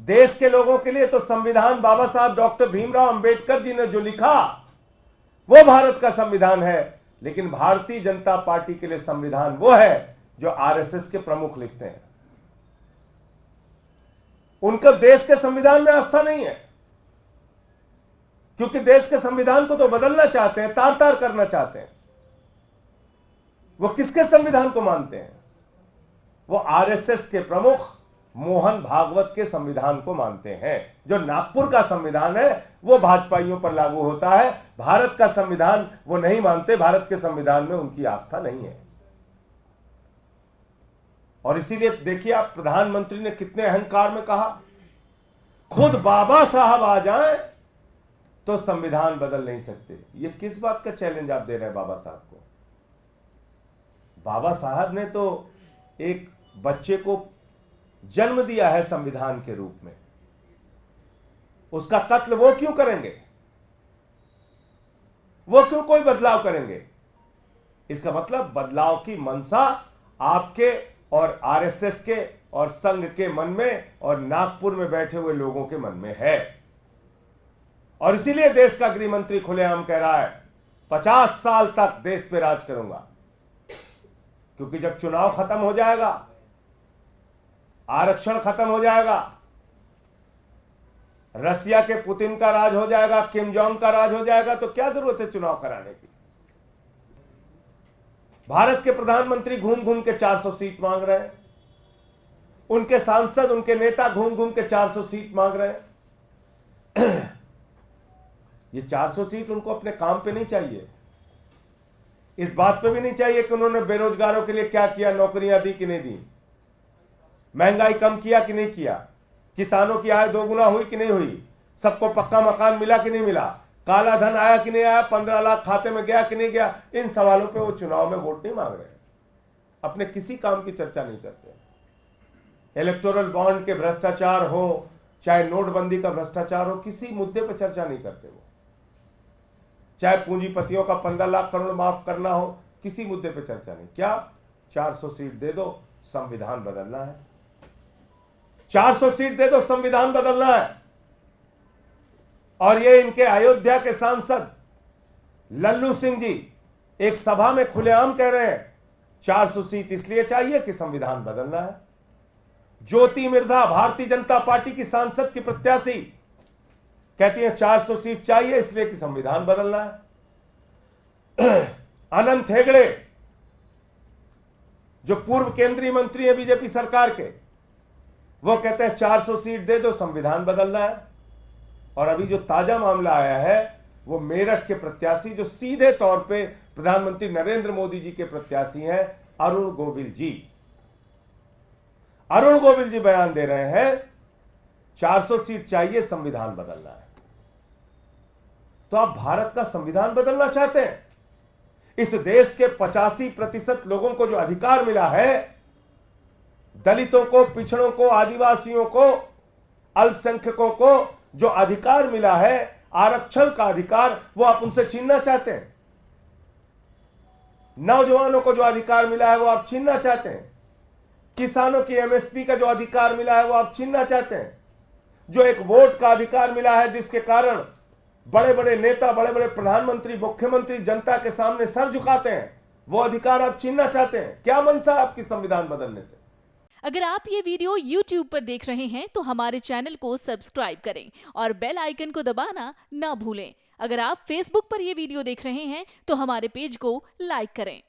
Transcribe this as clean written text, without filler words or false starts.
देश के लोगों के लिए तो संविधान बाबा साहब डॉक्टर भीमराव अंबेडकर जी ने जो लिखा वो भारत का संविधान है, लेकिन भारतीय जनता पार्टी के लिए संविधान वो है जो आरएसएस के प्रमुख लिखते हैं। उनका देश के संविधान में आस्था नहीं है, क्योंकि देश के संविधान को तो बदलना चाहते हैं, तार तार करना चाहते हैं। वो किसके संविधान को मानते हैं? वो आरएसएस के प्रमुख मोहन भागवत के संविधान को मानते हैं। जो नागपुर का संविधान है वो भाजपाइयों पर लागू होता है, भारत का संविधान वो नहीं मानते, भारत के संविधान में उनकी आस्था नहीं है। और इसीलिए देखिए आप, प्रधानमंत्री ने कितने अहंकार में कहा, खुद बाबा साहब आ जाएं तो संविधान बदल नहीं सकते। ये किस बात का चैलेंज आप दे रहे हैं बाबा साहब को? बाबा साहब ने तो एक बच्चे को जन्म दिया है संविधान के रूप में, उसका कत्ल वो क्यों करेंगे? वो क्यों कोई बदलाव करेंगे? इसका मतलब बदलाव की मंशा आपके और आरएसएस के और संघ के मन में और नागपुर में बैठे हुए लोगों के मन में है। और इसीलिए देश का गृह मंत्री खुलेआम कह रहा है 50 साल तक देश पे राज करूंगा, क्योंकि जब चुनाव खत्म हो जाएगा, आरक्षण खत्म हो जाएगा, रसिया के पुतिन का राज हो जाएगा, किम जोंग का राज हो जाएगा, तो क्या जरूरत है चुनाव कराने की? भारत के प्रधानमंत्री घूम घूम के 400 सीट मांग रहे हैं, उनके सांसद, उनके नेता घूम घूम के 400 सीट मांग रहे हैं। ये 400 सीट उनको अपने काम पे नहीं चाहिए, इस बात पे भी नहीं चाहिए कि उन्होंने बेरोजगारों के लिए क्या किया, नौकरियां दी कि नहीं दी, महंगाई कम किया कि नहीं किया, किसानों की आय 2 गुना हुई कि नहीं हुई, सबको पक्का मकान मिला कि नहीं मिला, काला धन आया कि नहीं आया, 15 लाख खाते में गया कि नहीं गया। इन सवालों पे वो चुनाव में वोट नहीं मांग रहे हैं, अपने किसी काम की चर्चा नहीं करते। इलेक्टोरल बॉन्ड के भ्रष्टाचार हो, चाहे नोटबंदी का भ्रष्टाचार हो, किसी मुद्दे पर चर्चा नहीं करते वो। चाहे पूंजीपतियों का 15 लाख करोड़ माफ करना हो, किसी मुद्दे पर चर्चा नहीं। क्या 400 सीट दे दो, संविधान बदलना है। 400 सीट दे दो, संविधान बदलना है। और ये इनके अयोध्या के सांसद लल्लू सिंह जी एक सभा में खुलेआम कह रहे हैं 400 सीट इसलिए चाहिए कि संविधान बदलना है। ज्योति मिर्धा, भारतीय जनता पार्टी की सांसद की प्रत्याशी, कहती है 400 सीट चाहिए इसलिए कि संविधान बदलना है। अनंत हेगड़े जो पूर्व केंद्रीय मंत्री है बीजेपी सरकार के, वो कहते हैं 400 सीट दे दो, संविधान बदलना है। और अभी जो ताजा मामला आया है वो मेरठ के प्रत्याशी, जो सीधे तौर पे प्रधानमंत्री नरेंद्र मोदी जी के प्रत्याशी हैं, अरुण गोविल जी। अरुण गोविल जी बयान दे रहे हैं 400 सीट चाहिए, संविधान बदलना है। तो आप भारत का संविधान बदलना चाहते हैं? इस देश के 85% लोगों को जो अधिकार मिला है, दलितों को, पिछड़ों को, आदिवासियों को, अल्पसंख्यकों को जो अधिकार मिला है, आरक्षण का अधिकार, वो आप उनसे छीनना चाहते हैं। नौजवानों को जो अधिकार मिला है वो आप छीनना चाहते हैं। किसानों की एमएसपी का जो अधिकार मिला है वो आप छीनना चाहते हैं। जो एक वोट का अधिकार मिला है, जिसके कारण बड़े बड़े नेता, बड़े बड़े प्रधानमंत्री, मुख्यमंत्री जनता के सामने सर झुकाते हैं, वो अधिकार आप छीनना चाहते हैं। क्या मंशा है आपकी संविधान बदलने से? अगर आप ये वीडियो YouTube पर देख रहे हैं तो हमारे चैनल को सब्सक्राइब करें और बेल आइकन को दबाना ना भूलें। अगर आप Facebook पर ये वीडियो देख रहे हैं तो हमारे पेज को लाइक करें।